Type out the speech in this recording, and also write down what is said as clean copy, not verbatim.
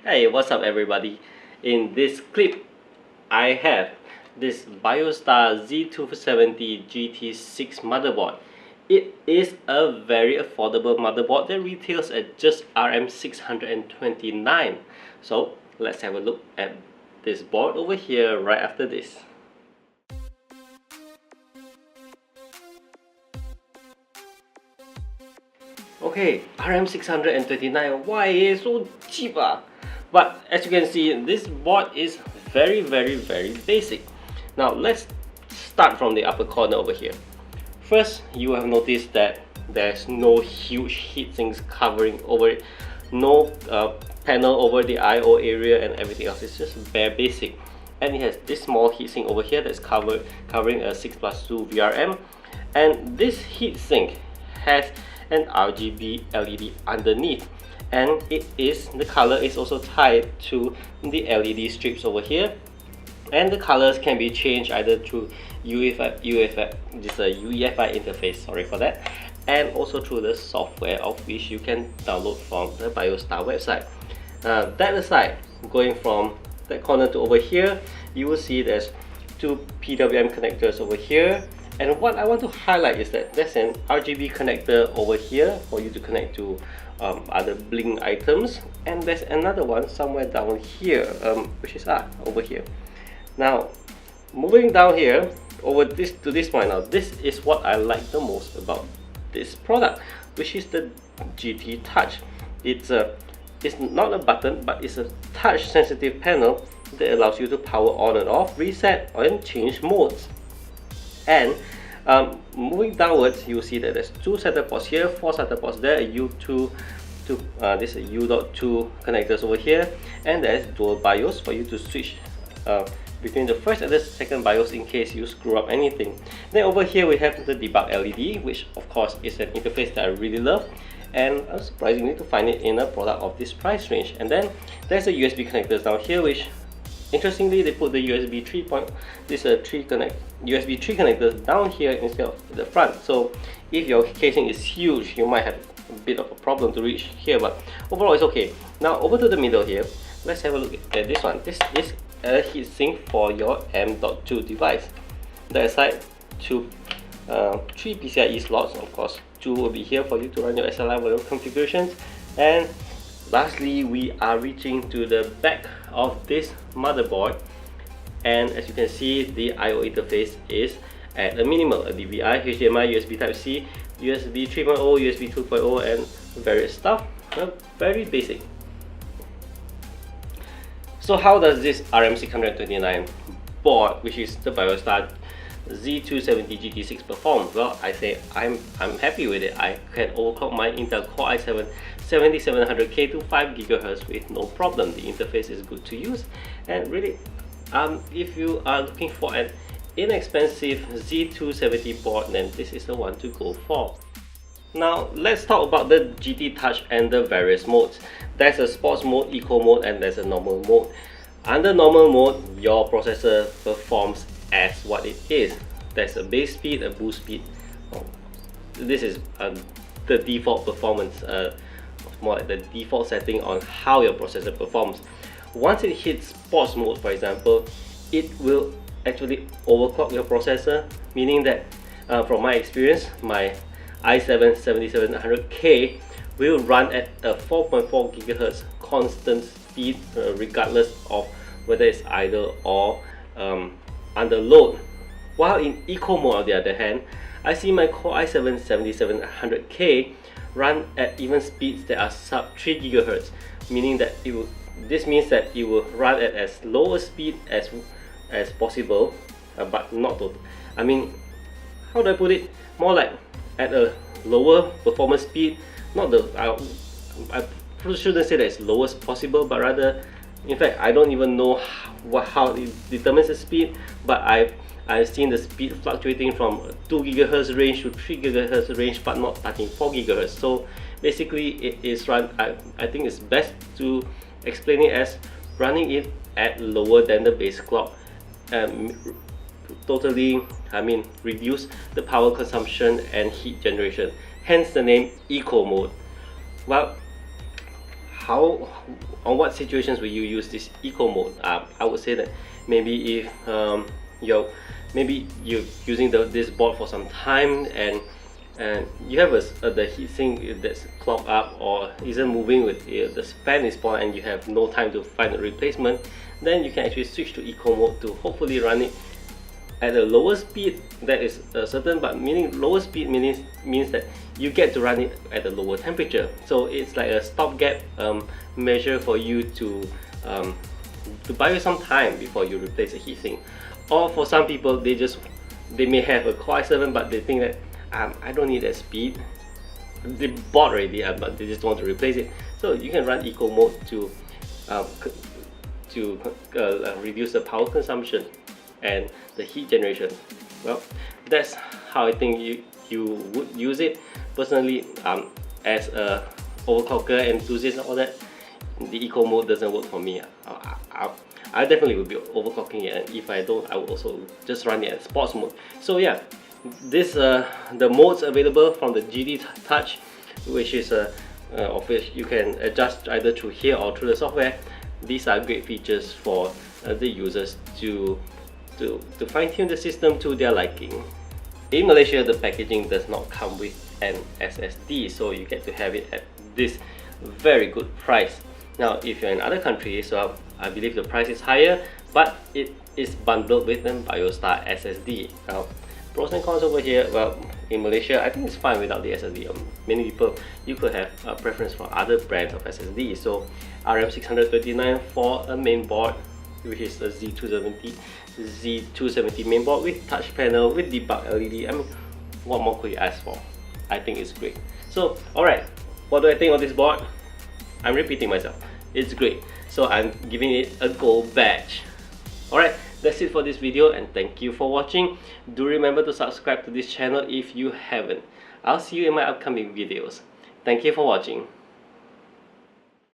Hey, what's up everybody? In this clip, I have this Biostar Z270GT6 motherboard. It is a very affordable motherboard that retails at just RM629. So let's have a look at this board over here right after this. Okay, RM629, why is so cheap? But as you can see, this board is very basic. Now let's start from the upper corner over here. First, you have noticed that there's no huge heat sinks covering over it, no panel over the I/O area, and everything else is just bare basic. And it has this small heatsink over here that's covering a 6+2 VRM, and this heatsink has an RGB LED underneath, and the color is also tied to the LED strips over here, and the colors can be changed either through UEFI interface, sorry for that, and also through the software of which you can download from the Biostar website. That aside, going from that corner to over here, you will see there's two PWM connectors over here. And what I want to highlight is that there's an RGB connector over here for you to connect to other bling items, and there's another one somewhere down here, which is over here. Now, moving down here over to this point, now this is what I like the most about this product, which is the GT Touch. It's not a button, but it's a touch sensitive panel that allows you to power on and off, reset, and change modes. And moving downwards, you'll see that there's two SATA ports here, four SATA ports there, this is U.2 connectors over here, and there's dual BIOS for you to switch between the first and the second BIOS in case you screw up anything. Then over here we have the debug LED, which of course is an interface that I really love, and surprisingly to find it in a product of this price range. And then there's a USB connectors down here, which interestingly, they put the USB 3 connectors down here instead of the front. So if your casing is huge, you might have a bit of a problem to reach here, but overall it's okay. Now over to the middle here, let's have a look at this one. This is a heatsink for your M.2 device. That aside, three PCIe slots, of course, 2 will be here for you to run your SLI whatever configurations. And lastly, we are reaching to the back of this motherboard, and as you can see, the I/O interface is at a minimal: a DVI, HDMI, USB Type-C, USB 3.0, USB 2.0, and various stuff. Very basic. So how does this RM629 board, which is the Biostar Z270GT6, perform? Well, I say I'm happy with it. I can overclock my Intel Core i7 7700K to 5 GHz with no problem. The interface is good to use, and really, if you are looking for an inexpensive Z270 board, then this is the one to go for. Now let's talk about the GT Touch and the various modes. There's a sports mode, eco mode, and there's a normal mode. Under normal mode, your processor performs as what it is. There's a base speed, a boost speed. This is the default performance, more like the default setting on how your processor performs. Once it hits sports mode, for example, it will actually overclock your processor, meaning that from my experience, my i7 7700K will run at a 4.4 GHz constant speed, regardless of whether it's idle or under load. While in eco mode, on the other hand, I see my Core i7 7700K run at even speeds that are sub 3 GHz, meaning that this means that it will run at as low a speed as possible, but not total. I mean, how do I put it? More like at a lower performance speed. Not the I shouldn't say that it's lowest possible, but rather, in fact, I don't even know how it determines the speed, but I've seen the speed fluctuating from 2 GHz range to 3 GHz range, but not touching 4 GHz. So basically, it is run. I think it's best to explain it as running it at lower than the base clock. Totally, reduce the power consumption and heat generation. Hence the name eco mode. Well, on what situations will you use this eco mode? I would say that maybe if maybe you're using this board for some time and you have the heatsink that's clogged up or isn't moving with the fan is spoiled and you have no time to find a replacement, then you can actually switch to eco mode to hopefully run it at a lower speed. That is certain, but meaning lower speed means that you get to run it at a lower temperature. So it's like a stopgap measure for you to buy you some time before you replace a heatsink. Or for some people, they may have a Core i7 but they think that I don't need that speed. They bought already, but they just want to replace it. So you can run eco mode to reduce the power consumption and the heat generation. Well, that's how I think you would use it. Personally, as a overclocker enthusiast and all that, the eco mode doesn't work for me. I definitely will be overclocking it, and if I don't, I will also just run it at sports mode. So yeah, this the modes available from the GT Touch, which is of which you can adjust either through here or through the software. These are great features for the users to fine-tune the system to their liking. In Malaysia, the packaging does not come with an SSD, so you get to have it at this very good price. Now, if you're in other countries, so I believe the price is higher, but it is bundled with an Biostar SSD. Now, pros and cons over here. Well, in Malaysia, I think it's fine without the SSD. Many people, you could have a preference for other brands of SSD. So RM639 for a main board, which is a Z270 main board with touch panel, with debug LED. I mean, what more could you ask for? I think it's great. So, alright, what do I think of this board? I'm repeating myself. It's great. So I'm giving it a gold badge. Alright, that's it for this video, and thank you for watching. Do remember to subscribe to this channel if you haven't. I'll see you in my upcoming videos. Thank you for watching.